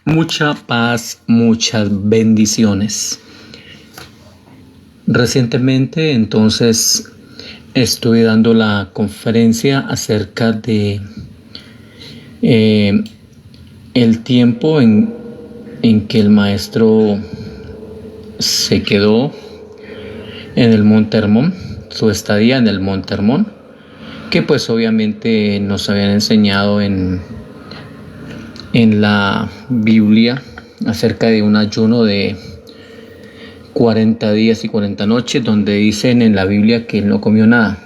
Mucha paz, muchas bendiciones. Recientemente entonces estuve dando la conferencia acerca de el tiempo en que el maestro se quedó en el Monte Hermón, su estadía en el Monte Hermón, que pues obviamente nos habían enseñado en la Biblia acerca de un ayuno de 40 días y 40 noches, donde dicen en la Biblia que él no comió nada.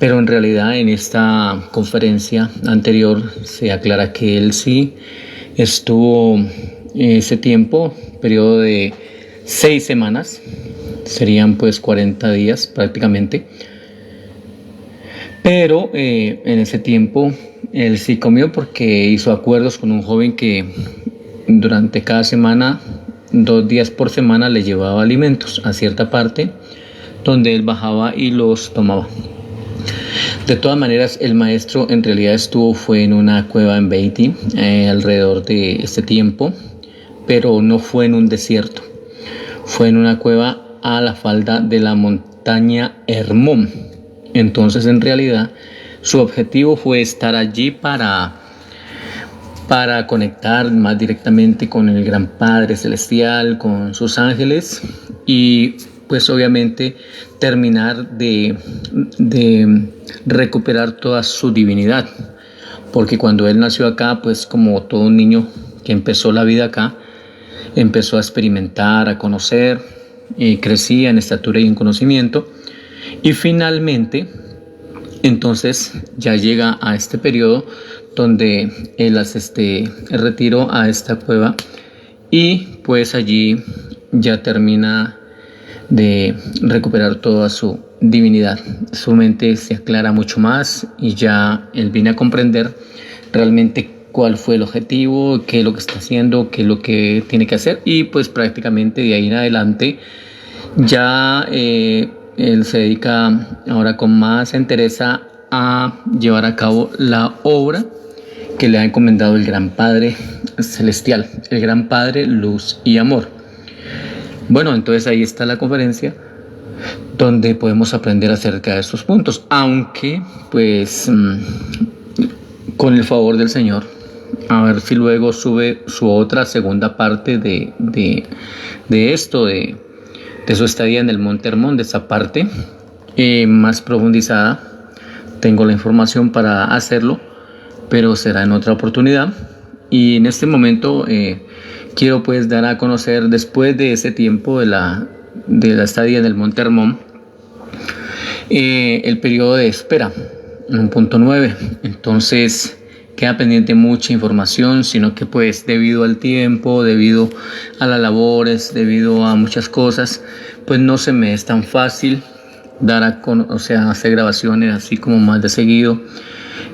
Pero en realidad en esta conferencia anterior se aclara que él sí estuvo ese tiempo, periodo de 6 semanas, serían pues 40 días prácticamente. Pero en ese tiempo él sí comió porque hizo acuerdos con un joven que durante cada semana, 2 días por semana, le llevaba alimentos a cierta parte donde él bajaba y los tomaba. De todas maneras, el maestro en realidad fue en una cueva en Beití alrededor de este tiempo, pero no fue en un desierto. Fue en una cueva a la falda de la montaña Hermón. Entonces, en realidad, su objetivo fue estar allí para conectar más directamente con el Gran Padre Celestial, con sus ángeles y pues obviamente terminar de recuperar toda su divinidad. Porque cuando él nació acá, pues como todo un niño que empezó la vida acá, empezó a experimentar, a conocer, crecía en estatura y en conocimiento. Y finalmente, entonces ya llega a este periodo donde él hace retiro a esta cueva y pues allí ya termina de recuperar toda su divinidad. Su mente se aclara mucho más y ya él viene a comprender realmente cuál fue el objetivo, qué es lo que está haciendo, qué es lo que tiene que hacer y pues prácticamente de ahí en adelante ya él se dedica ahora con más entereza a llevar a cabo la obra que le ha encomendado el Gran Padre Celestial, el Gran Padre Luz y Amor. Bueno, entonces ahí está la conferencia donde podemos aprender acerca de estos puntos, aunque pues con el favor del Señor, a ver si luego sube su otra segunda parte de esto, de su estadía en el Monte Hermón, de esa parte más profundizada. Tengo la información para hacerlo, pero será en otra oportunidad. Y en este momento quiero pues dar a conocer, después de ese tiempo de la estadía en el Monte Hermón, el periodo de espera, en un punto 9. Entonces queda pendiente mucha información, sino que pues debido al tiempo, debido a las labores, debido a muchas cosas, pues no se me es tan fácil hacer grabaciones así como más de seguido.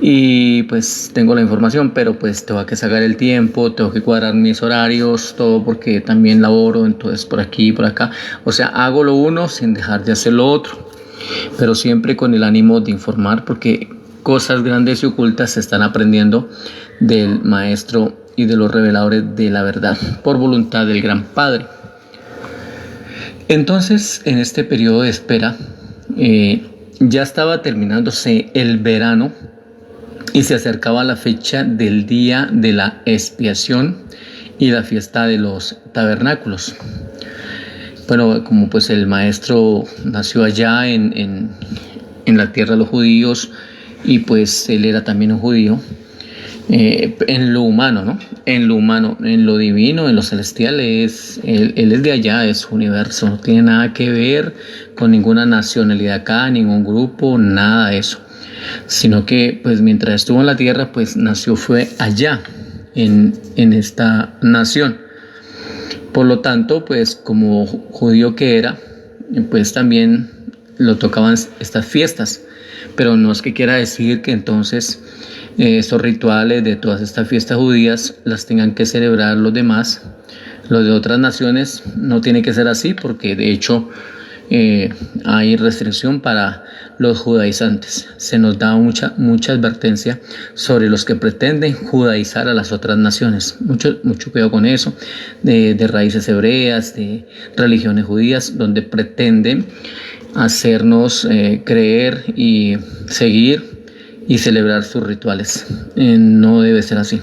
Y pues tengo la información, pero pues tengo que sacar el tiempo, tengo que cuadrar mis horarios, todo, porque también laboro, entonces por aquí y por acá. O sea, hago lo uno sin dejar de hacer lo otro, pero siempre con el ánimo de informar, porque cosas grandes y ocultas se están aprendiendo del maestro y de los reveladores de la verdad por voluntad del Gran Padre. Entonces, en este periodo de espera, ya estaba terminándose el verano y se acercaba la fecha del día de la expiación y la fiesta de los tabernáculos. Bueno, como pues el maestro nació allá en la tierra de los judíos y pues él era también un judío, en lo humano, ¿no? En lo humano, en lo divino, en lo celestial, él es de allá, es su universo, no tiene nada que ver con ninguna nacionalidad acá, ningún grupo, nada de eso, sino que pues mientras estuvo en la tierra, pues fue allá, en esta nación. Por lo tanto, pues como judío que era, pues también lo tocaban estas fiestas, pero no es que quiera decir que entonces estos rituales de todas estas fiestas judías las tengan que celebrar los demás. Los de otras naciones no tiene que ser así, porque de hecho hay restricción para los judaizantes. Se nos da mucha advertencia sobre los que pretenden judaizar a las otras naciones. Mucho cuidado con eso, de raíces hebreas, de religiones judías, donde pretenden hacernos creer y seguir y celebrar sus rituales. No debe ser así.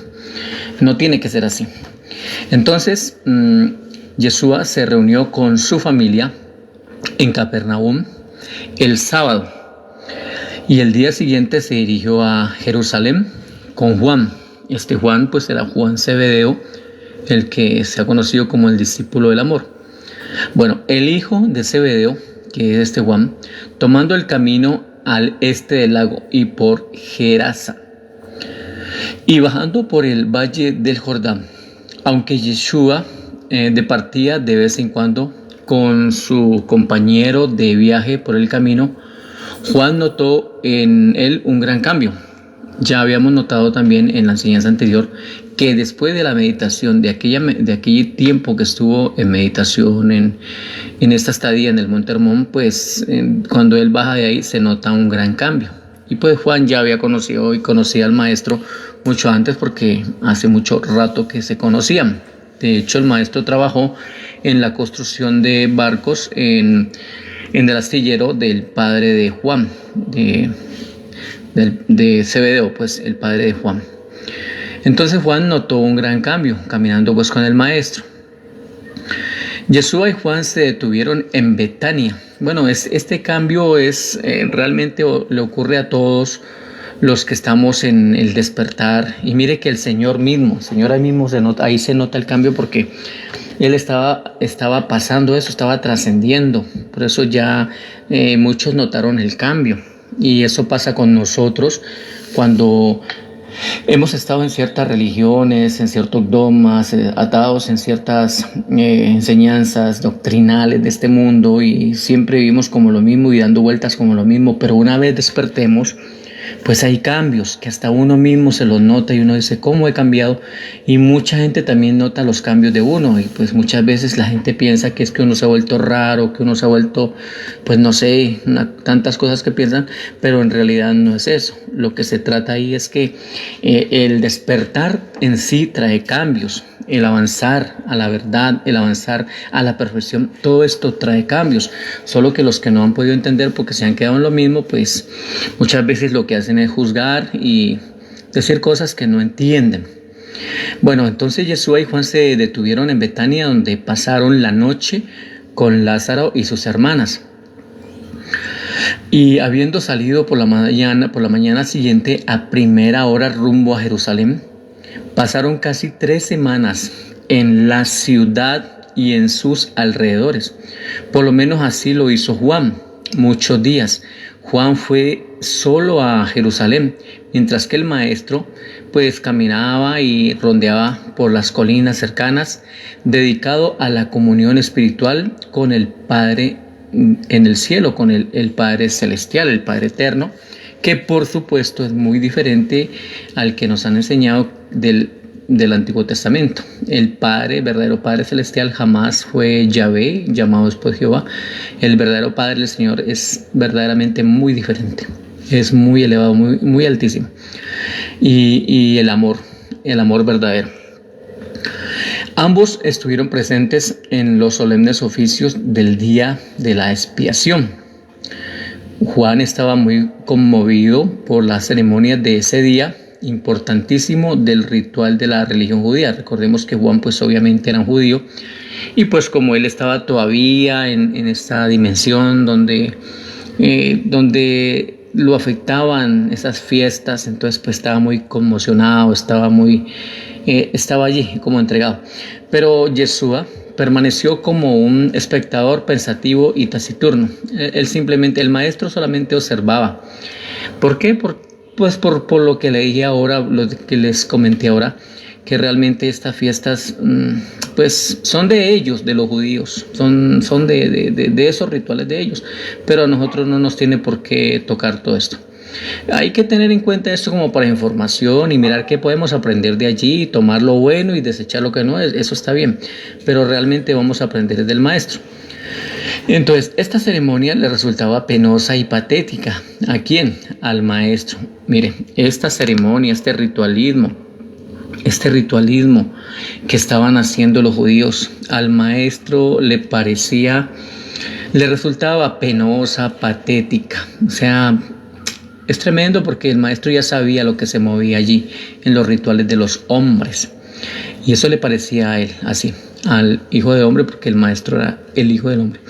No tiene que ser así. Entonces, Yeshua se reunió con su familia en Capernaum el sábado y el día siguiente se dirigió a Jerusalén con Juan. Este Juan pues era Juan Zebedeo, el que se ha conocido como el discípulo del amor. Bueno, el hijo de Zebedeo, que es este Juan, tomando el camino al este del lago y por Gerasa, y bajando por el valle del Jordán, aunque Yeshua departía de vez en cuando con su compañero de viaje por el camino, Juan notó en él un gran cambio. Ya habíamos notado también en la enseñanza anterior que después de la meditación, de aquel tiempo que estuvo en meditación, en esta estadía en el Monte Hermón, pues cuando él baja de ahí se nota un gran cambio. Y pues Juan ya había conocido y conocía al maestro mucho antes, porque hace mucho rato que se conocían. De hecho, el maestro trabajó en la construcción de barcos en el astillero del padre de Juan, de Zebedeo, pues el padre de Juan. Entonces Juan notó un gran cambio caminando pues con el maestro. Yeshua y Juan se detuvieron en Betania. Bueno, este cambio es realmente le ocurre a todos los que estamos en el despertar. Y mire que el Señor ahí mismo ahí se nota el cambio, porque Él estaba pasando eso, estaba trascendiendo. Por eso ya muchos notaron el cambio. Y eso pasa con nosotros cuando hemos estado en ciertas religiones, en ciertos dogmas, atados en ciertas enseñanzas doctrinales de este mundo, y siempre vivimos como lo mismo y dando vueltas como lo mismo. Pero una vez despertemos, pues hay cambios que hasta uno mismo se los nota y uno dice, ¿cómo he cambiado? Y mucha gente también nota los cambios de uno, y pues muchas veces la gente piensa que es que uno se ha vuelto raro, que uno se ha vuelto, pues no sé, tantas cosas que piensan, pero en realidad no es eso. Lo que se trata ahí es que el despertar en sí trae cambios. El avanzar a la verdad, el avanzar a la perfección, todo esto trae cambios. Solo que los que no han podido entender porque se han quedado en lo mismo, pues muchas veces lo que hacen es juzgar y decir cosas que no entienden. Bueno, entonces Yeshua y Juan se detuvieron en Betania, donde pasaron la noche con Lázaro y sus hermanas. Y habiendo salido por la mañana siguiente a primera hora rumbo a Jerusalén, pasaron casi 3 semanas en la ciudad y en sus alrededores. Por lo menos así lo hizo Juan, muchos días. Juan fue solo a Jerusalén, mientras que el maestro pues caminaba y rondeaba por las colinas cercanas, dedicado a la comunión espiritual con el Padre en el cielo, con el Padre celestial, el Padre eterno, que por supuesto es muy diferente al que nos han enseñado del Antiguo Testamento. El Padre, verdadero Padre celestial, jamás fue Yahvé, llamado después Jehová. El verdadero Padre del Señor es verdaderamente muy diferente, es muy elevado, muy altísimo. Y el amor verdadero. Ambos estuvieron presentes en los solemnes oficios del día de la expiación. Juan estaba muy conmovido por las ceremonias de ese día importantísimo del ritual de la religión judía. Recordemos que Juan pues obviamente era un judío, y pues como él estaba todavía en esta dimensión donde lo afectaban esas fiestas, entonces pues estaba muy conmocionado, estaba allí como entregado. Pero Yeshua permaneció como un espectador pensativo y taciturno. El maestro solamente observaba. ¿Por qué? Por lo que le dije ahora, lo que les comenté ahora, que realmente estas fiestas pues son de ellos, de los judíos, son de esos rituales de ellos, pero a nosotros no nos tiene por qué tocar todo esto. Hay que tener en cuenta esto como para información y mirar qué podemos aprender de allí, tomar lo bueno y desechar lo que no es. Eso está bien, pero realmente vamos a aprender del maestro. Entonces, esta ceremonia le resultaba penosa y patética. ¿A quién? Al maestro. Mire, esta ceremonia, este ritualismo que estaban haciendo los judíos, al maestro le resultaba penosa, patética. O sea, es tremendo porque el maestro ya sabía lo que se movía allí en los rituales de los hombres. Y eso le parecía a él así, al hijo de hombre, porque el maestro era el hijo del hombre.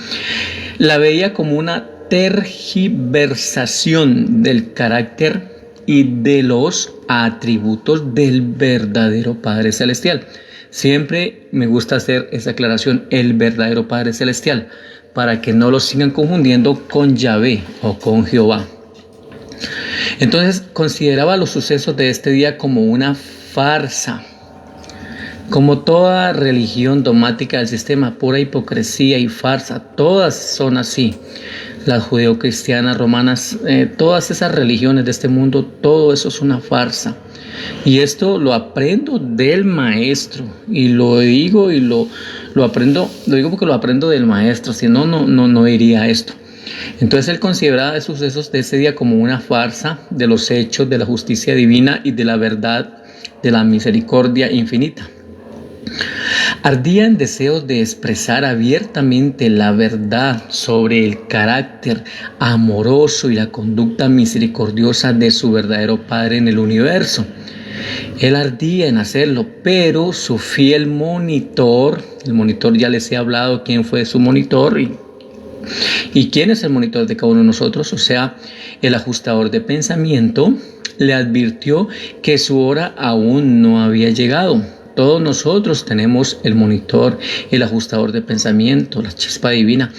La veía como una tergiversación del carácter y de los atributos del verdadero Padre Celestial. Siempre me gusta hacer esa aclaración, el verdadero Padre Celestial, para que no lo sigan confundiendo con Yahvé o con Jehová. Entonces consideraba los sucesos de este día como una farsa. Como toda religión dogmática del sistema, pura hipocresía y farsa, todas son así. Las judeocristianas, romanas, todas esas religiones de este mundo, todo eso es una farsa. Y esto lo aprendo del maestro, y lo digo porque lo aprendo del maestro, si no, no diría esto. Entonces él consideraba los sucesos de ese día como una farsa de los hechos de la justicia divina y de la verdad de la misericordia infinita. Ardía en deseos de expresar abiertamente la verdad sobre el carácter amoroso y la conducta misericordiosa de su verdadero Padre en el universo. Él ardía en hacerlo, pero su fiel monitor, el monitor ya les he hablado quién fue su monitor y quién es el monitor de cada uno de nosotros, o sea, el ajustador de pensamiento, le advirtió que su hora aún no había llegado. Todos nosotros tenemos el monitor, el ajustador de pensamiento, la chispa divina,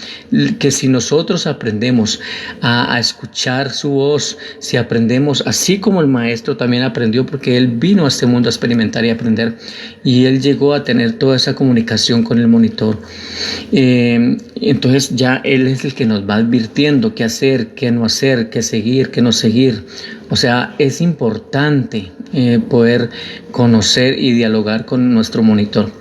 que si nosotros aprendemos a escuchar su voz, si aprendemos, así como el maestro también aprendió, porque él vino a este mundo a experimentar y aprender, y él llegó a tener toda esa comunicación con el monitor. Entonces ya él es el que nos va advirtiendo qué hacer, qué no hacer, qué seguir, qué no seguir. O sea, es importante poder conocer y dialogar con nuestro monitor.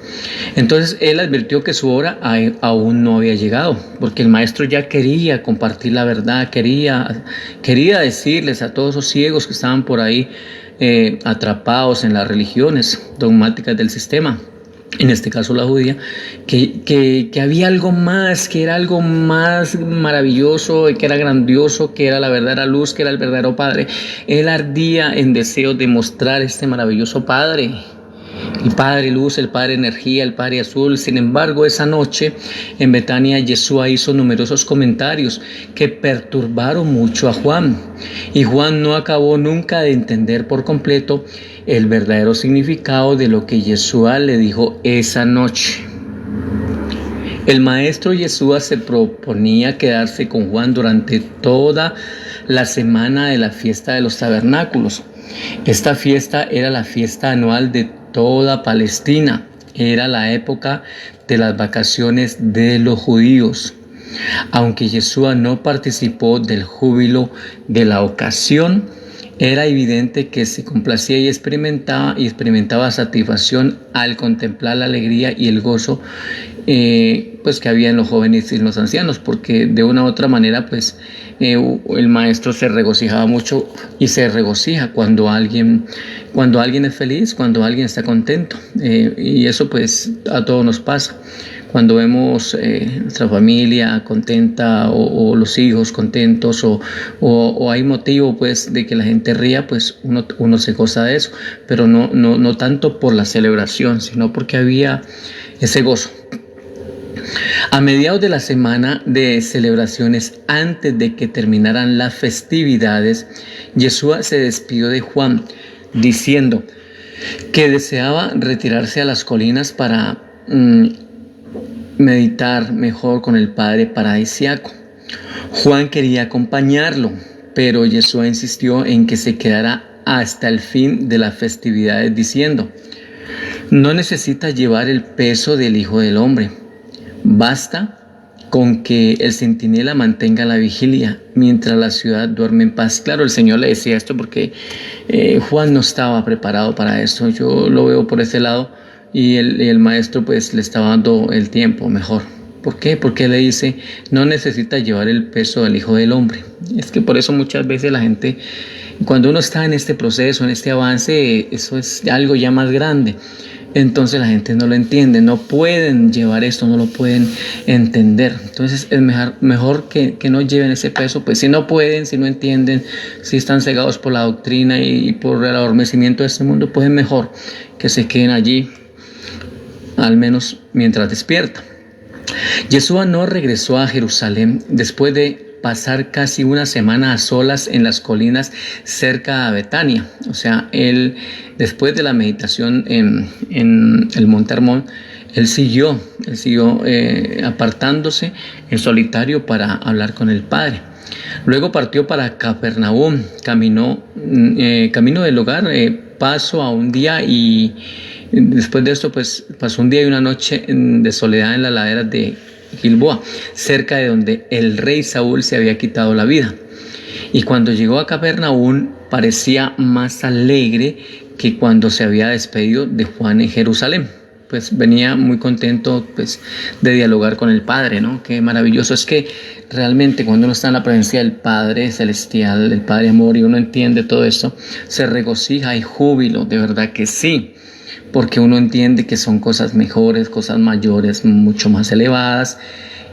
Entonces él advirtió que su hora aún no había llegado, porque el maestro ya quería compartir la verdad, quería decirles a todos esos ciegos que estaban por ahí atrapados en las religiones dogmáticas del sistema, en este caso la judía, que había algo más, que era algo más maravilloso, que era grandioso, que era la verdadera luz, que era el verdadero Padre. Él ardía en deseo de mostrar este maravilloso Padre, el Padre Luz, el Padre Energía, el Padre Azul. Sin embargo, esa noche en Betania, Yeshua hizo numerosos comentarios que perturbaron mucho a Juan. Y Juan no acabó nunca de entender por completo el verdadero significado de lo que Yeshua le dijo esa noche. El maestro Yeshua se proponía quedarse con Juan durante toda la semana de la fiesta de los tabernáculos. Esta fiesta era la fiesta anual de toda Palestina. Era la época de las vacaciones de los judíos. Aunque Yeshua no participó del júbilo de la ocasión, era evidente que se complacía y experimentaba satisfacción al contemplar la alegría y el gozo pues que había en los jóvenes y en los ancianos, porque de una u otra manera pues el maestro se regocijaba mucho y se regocija cuando alguien es feliz, cuando alguien está contento, y eso pues a todos nos pasa. Cuando vemos nuestra familia contenta o los hijos contentos o hay motivo pues de que la gente ría, pues uno se goza de eso, pero no tanto por la celebración, sino porque había ese gozo. A mediados de la semana de celebraciones, antes de que terminaran las festividades, Yeshua se despidió de Juan diciendo que deseaba retirarse a las colinas para meditar mejor con el Padre paradisíaco. Juan quería acompañarlo, pero Yeshua insistió en que se quedara hasta el fin de las festividades, diciendo: no necesita llevar el peso del Hijo del Hombre. Basta con que el centinela mantenga la vigilia mientras la ciudad duerme en paz. Claro, el Señor le decía esto porque Juan no estaba preparado para esto. Yo lo veo por ese lado, y el maestro pues le estaba dando el tiempo mejor, ¿Por qué? Porque le dice, no necesita llevar el peso del Hijo del Hombre. Es que por eso muchas veces la gente, cuando uno está en este proceso, en este avance, eso es algo ya más grande. Entonces la gente no lo entiende, no pueden llevar esto, no lo pueden entender. Entonces es mejor que no lleven ese peso, pues si no pueden, si no entienden, si están cegados por la doctrina y por el adormecimiento de este mundo, pues es mejor que se queden allí, al menos mientras despierta. Yeshua no regresó a Jerusalén después de pasar casi una semana a solas en las colinas cerca a Betania. O sea, él, después de la meditación en el Monte Hermón, él siguió apartándose en solitario para hablar con el Padre. Luego partió para Capernaum, camino del hogar, paso a un día, y después de esto pues pasó un día y una noche de soledad en las laderas de Gilboa, cerca de donde el rey Saúl se había quitado la vida. Y cuando llegó a Capernaum parecía más alegre que cuando se había despedido de Juan en Jerusalén. Pues venía muy contento pues de dialogar con el Padre, ¿no? Qué maravilloso es que realmente cuando uno está en la presencia del Padre Celestial, del Padre Amor, y uno entiende todo esto, se regocija y júbilo, de verdad que sí. Porque uno entiende que son cosas mejores, cosas mayores, mucho más elevadas,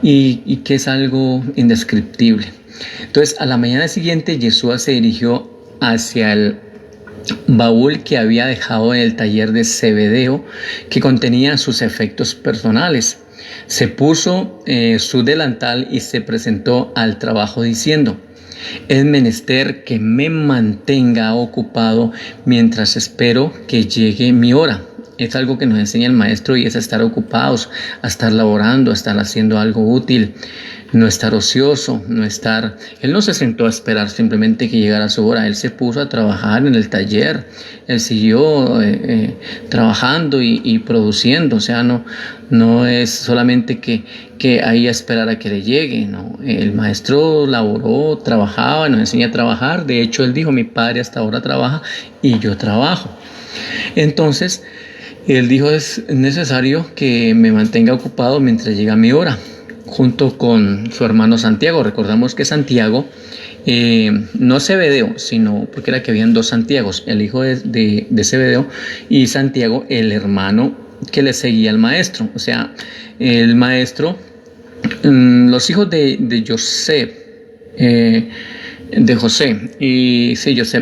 y que es algo indescriptible. Entonces, a la mañana siguiente, Yeshua se dirigió hacia el baúl que había dejado en el taller de Zebedeo, que contenía sus efectos personales. Se puso su delantal y se presentó al trabajo diciendo: es menester que me mantenga ocupado mientras espero que llegue mi hora. Es algo que nos enseña el maestro, y es a estar ocupados, a estar laborando, a estar haciendo algo útil, no estar ocioso, Él no se sentó a esperar simplemente que llegara su hora, él se puso a trabajar en el taller, él siguió trabajando y produciendo. O sea, no es solamente que ahí a esperar a que le llegue, no. El maestro laboró, trabajaba, nos enseña a trabajar. De hecho, él dijo: mi padre hasta ahora trabaja y yo trabajo. Entonces, él dijo: es necesario que me mantenga ocupado mientras llega mi hora, junto con su hermano Santiago. Recordamos que Santiago, no Zebedeo, sino porque era que habían dos Santiagos, el hijo de Zebedeo, y Santiago, el hermano que le seguía al maestro. O sea, el maestro, los hijos de José José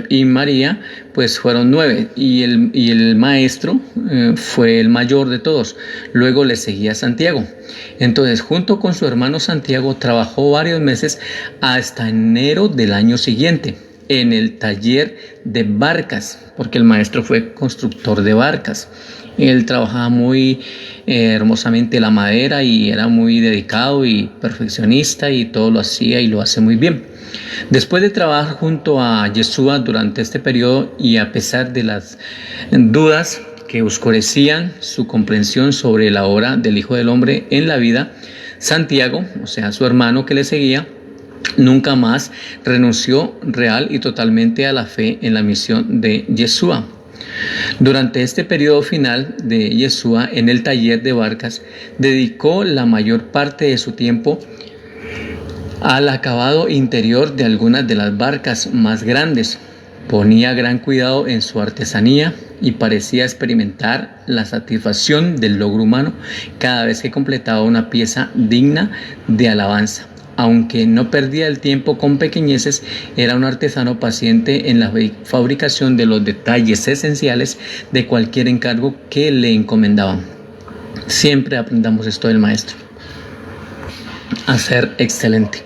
y María, pues fueron 9, y el maestro fue el mayor de todos. Luego le seguía Santiago. Entonces, junto con su hermano Santiago, trabajó varios meses hasta enero del año siguiente en el taller de barcas, porque el maestro fue constructor de barcas. Él trabajaba muy hermosamente la madera, y era muy dedicado y perfeccionista, y todo lo hacía y lo hace muy bien. Después de trabajar junto a Yeshua durante este periodo, y a pesar de las dudas que oscurecían su comprensión sobre la hora del Hijo del Hombre en la vida, Santiago, o sea, su hermano que le seguía, nunca más renunció real y totalmente a la fe en la misión de Yeshua. Durante este periodo final de Yeshua en el taller de barcas, dedicó la mayor parte de su tiempo al acabado interior de algunas de las barcas más grandes. Ponía gran cuidado en su artesanía y parecía experimentar la satisfacción del logro humano cada vez que completaba una pieza digna de alabanza. Aunque no perdía el tiempo con pequeñeces, era un artesano paciente en la fabricación de los detalles esenciales de cualquier encargo que le encomendaban. Siempre aprendamos esto del maestro: a ser excelente.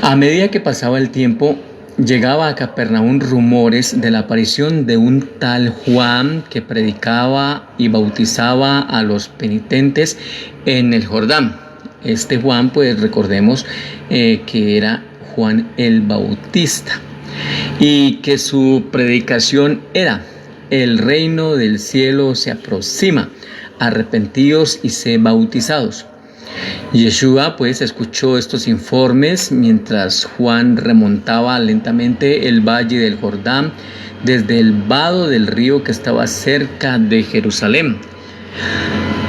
A medida que pasaba el tiempo, llegaba a Capernaum rumores de la aparición de un tal Juan que predicaba y bautizaba a los penitentes en el Jordán. Este Juan, pues recordemos que era Juan el Bautista, y que su predicación era: el reino del cielo se aproxima, arrepentidos y sé bautizados. Yeshua pues escuchó estos informes mientras Juan remontaba lentamente el valle del Jordán desde el vado del río que estaba cerca de Jerusalén.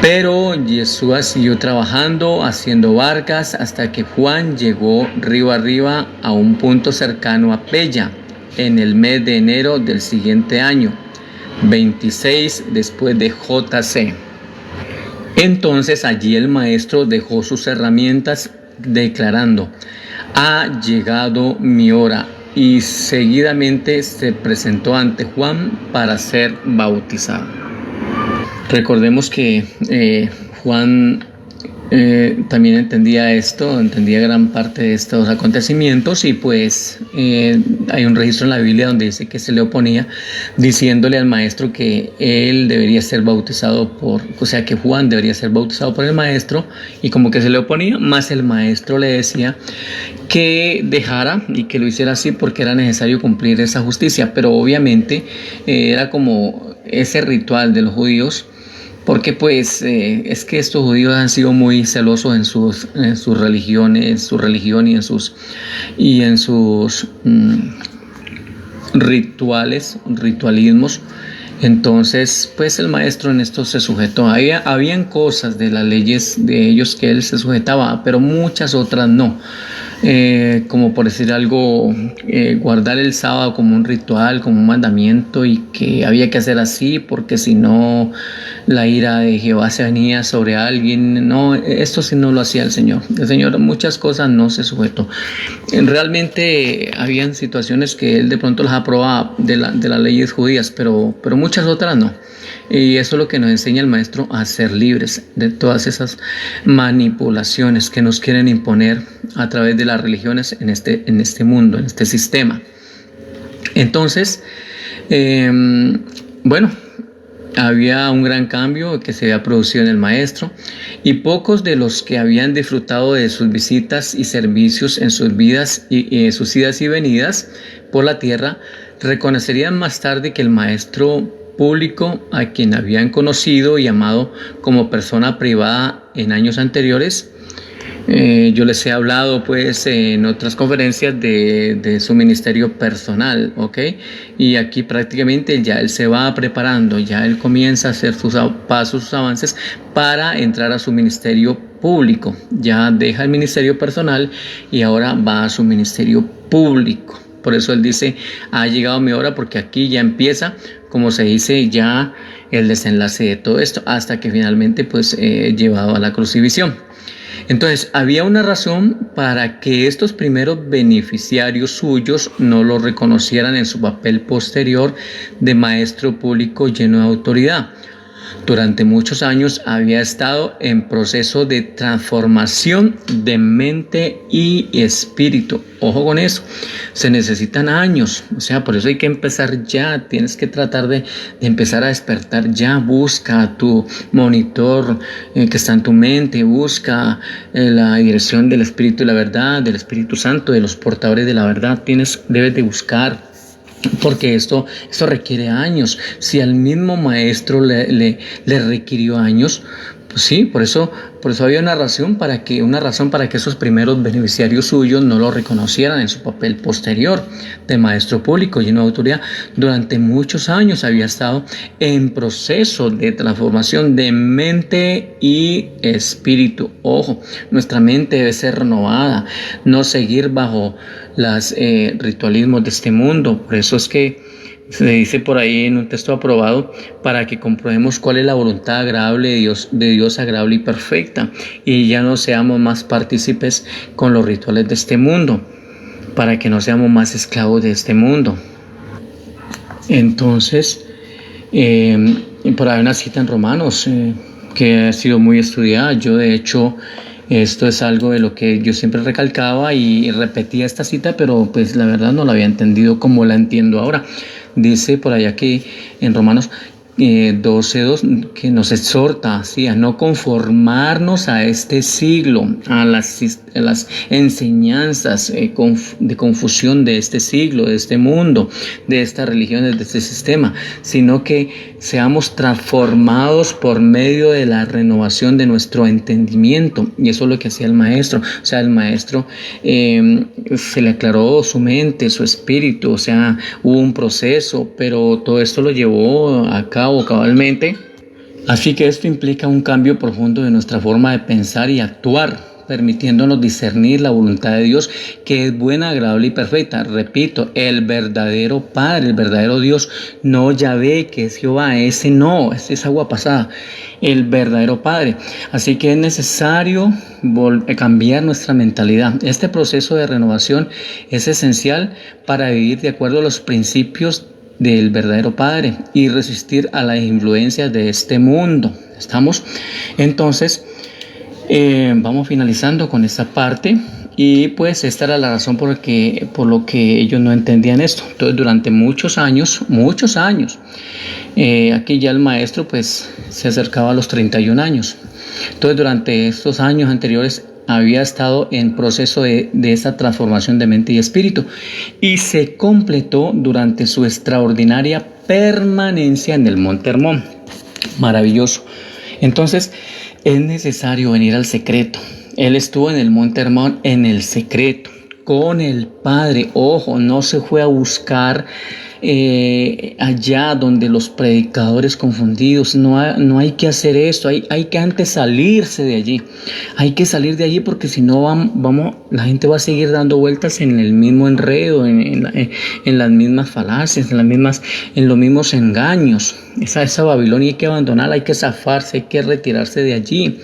Pero Yeshua siguió trabajando, haciendo barcas, hasta que Juan llegó río arriba a un punto cercano a Pella, en el mes de enero del siguiente año, 26 después de JC. Entonces allí el maestro dejó sus herramientas declarando: ha llegado mi hora, y seguidamente se presentó ante Juan para ser bautizado. Recordemos que Juan también entendía esto, entendía gran parte de estos acontecimientos, y pues hay un registro en la Biblia donde dice que se le oponía, diciéndole al maestro que él debería ser bautizado que Juan debería ser bautizado por el maestro, y como que se le oponía, más el maestro le decía que dejara y que lo hiciera así porque era necesario cumplir esa justicia. Pero obviamente era como ese ritual de los judíos, porque pues es que estos judíos han sido muy celosos en sus religiones, su religión y en sus ritualismos. Entonces pues el maestro en esto se sujetó. Habían cosas de las leyes de ellos que él se sujetaba, pero muchas otras no. Como por decir algo, guardar el sábado como un ritual, como un mandamiento, y que había que hacer así porque si no la ira de Jehová se venía sobre alguien. No, esto sí no lo hacía el Señor. El Señor muchas cosas no se sujetó. Realmente habían situaciones que él de pronto las aprobaba de las leyes judías, pero muchas otras no. Y eso es lo que nos enseña el maestro, a ser libres de todas esas manipulaciones que nos quieren imponer a través de las religiones en este mundo, en este sistema. Entonces, había un gran cambio que se había producido en el maestro, y pocos de los que habían disfrutado de sus visitas y servicios en sus vidas y sus idas y venidas por la tierra reconocerían más tarde que el maestro público, a quien habían conocido y amado como persona privada en años anteriores, yo les he hablado pues en otras conferencias de su ministerio personal, ¿ok? Y aquí prácticamente ya él se va preparando, ya él comienza a hacer sus pasos, sus avances para entrar a su ministerio público. Ya deja el ministerio personal y ahora va a su ministerio público. Por eso él dice: ha llegado mi hora, porque aquí ya empieza, como se dice, ya el desenlace de todo esto, hasta que finalmente pues llevado a la crucifixión. Entonces había una razón para que estos primeros beneficiarios suyos no lo reconocieran en su papel posterior de maestro público lleno de autoridad. Durante muchos años había estado en proceso de transformación de mente y espíritu. Ojo con eso, se necesitan años, por eso hay que empezar ya. Tienes que tratar de empezar a despertar ya. Busca tu monitor que está en tu mente, busca la dirección del Espíritu y la verdad, del Espíritu Santo, de los portadores de la verdad. Debes de buscar, porque esto requiere años. Si al mismo maestro le requirió años, pues sí, por eso había una razón para que esos primeros beneficiarios suyos no lo reconocieran en su papel posterior de maestro público lleno de autoridad. Durante muchos años había estado en proceso de transformación de mente y espíritu. Ojo, nuestra mente debe ser renovada, no seguir bajo los ritualismos de este mundo. Por eso es que se dice por ahí en un texto aprobado: para que comprobemos cuál es la voluntad agradable de Dios agradable y perfecta, y ya no seamos más partícipes con los rituales de este mundo, para que no seamos más esclavos de este mundo. Entonces, por ahí una cita en Romanos que ha sido muy estudiada. Yo de hecho, esto es algo de lo que yo siempre recalcaba y repetía esta cita, pero pues la verdad no la había entendido como la entiendo ahora. Dice por allá que en Romanos 12:2 que nos exhorta a no conformarnos a este siglo, a las enseñanzas de confusión de este siglo, de este mundo, de estas religiones, de este sistema, sino que seamos transformados por medio de la renovación de nuestro entendimiento. Y eso es lo que hacía el maestro. El maestro se le aclaró su mente, su espíritu, hubo un proceso, pero todo esto lo llevó a cabo cabalmente Así que esto implica un cambio profundo de nuestra forma de pensar y actuar, permitiéndonos discernir la voluntad de Dios, que es buena, agradable y perfecta. Repito, el verdadero Padre, el verdadero Dios, no Yahvé, que es Jehová, ese no, ese es agua pasada, el verdadero Padre. Así que es necesario cambiar nuestra mentalidad. Este proceso de renovación es esencial para vivir de acuerdo a los principios del verdadero Padre y resistir a las influencias de este mundo. ¿Estamos? Entonces, vamos finalizando con esta parte, y pues esta era la razón por lo que ellos no entendían esto. Entonces, durante muchos años, aquí ya el maestro pues se acercaba a los 31 años. Entonces, durante estos años anteriores había estado en proceso de esa transformación de mente y espíritu, y se completó durante su extraordinaria permanencia en el Monte Hermón. Maravilloso. Entonces, es necesario venir al secreto. Él estuvo en el Monte Hermón en el secreto, con el Padre. Ojo, no se fue a buscar allá donde los predicadores confundidos. No hay que hacer esto, hay que antes salirse de allí. Hay que salir de allí, porque si no la gente va a seguir dando vueltas en el mismo enredo, en las mismas falacias, en los mismos engaños. Esa Babilonia hay que abandonarla, hay que zafarse, hay que retirarse de allí.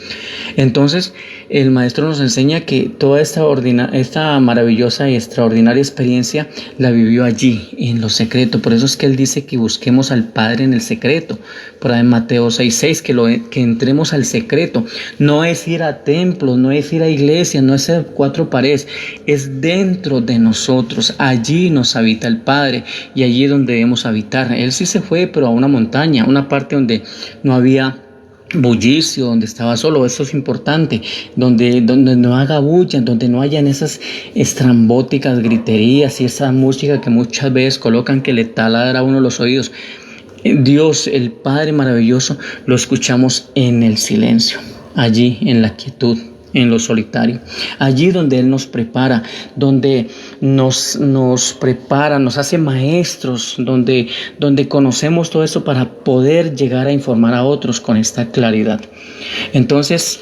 Entonces, el maestro nos enseña que toda esta maravillosa y extraordinaria experiencia la vivió allí, en lo secreto. Por eso es que él dice que busquemos al Padre en el secreto. Por ahí en Mateo 6:6, que entremos al secreto. No es ir a templos, no es ir a iglesias, no es ser cuatro paredes. Es dentro de nosotros. Allí nos habita el Padre, y allí es donde debemos habitar. Él sí se fue, pero a una montaña, una parte donde no había bullicio, donde estaba solo. Eso es importante, donde no haga bulla, donde no hayan esas estrambóticas griterías y esa música que muchas veces colocan, que le taladra a uno los oídos. Dios, el Padre maravilloso, lo escuchamos en el silencio, allí en la quietud, en lo solitario, allí donde Él nos prepara, donde nos prepara, nos hace maestros, donde conocemos todo eso para poder llegar a informar a otros con esta claridad. Entonces,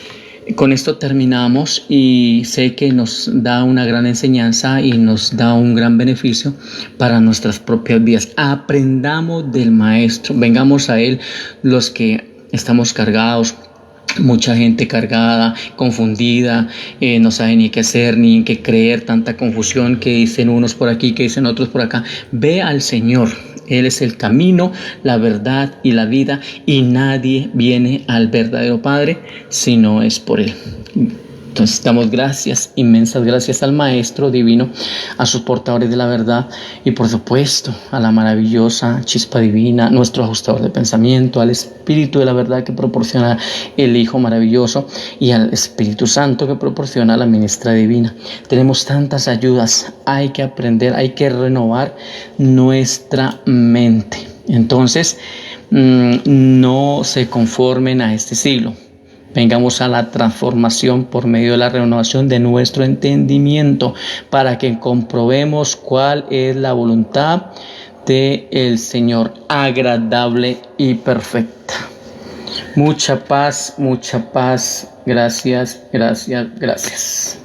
con esto terminamos, y sé que nos da una gran enseñanza y nos da un gran beneficio para nuestras propias vidas. Aprendamos del Maestro, vengamos a Él los que estamos cargados. Mucha gente cargada, confundida, no sabe ni qué hacer, ni en qué creer, tanta confusión, que dicen unos por aquí, que dicen otros por acá. Ve al Señor. Él es el camino, la verdad y la vida, y nadie viene al verdadero Padre si no es por Él. Entonces damos gracias, inmensas gracias al Maestro Divino, a sus portadores de la verdad, y por supuesto a la maravillosa chispa divina, nuestro ajustador de pensamiento, al Espíritu de la verdad que proporciona el Hijo maravilloso, y al Espíritu Santo que proporciona la ministra divina. Tenemos tantas ayudas, hay que aprender, hay que renovar nuestra mente. Entonces, no se conformen a este siglo. Vengamos a la transformación por medio de la renovación de nuestro entendimiento, para que comprobemos cuál es la voluntad del Señor, agradable y perfecta. Mucha paz, mucha paz. Gracias, gracias, gracias.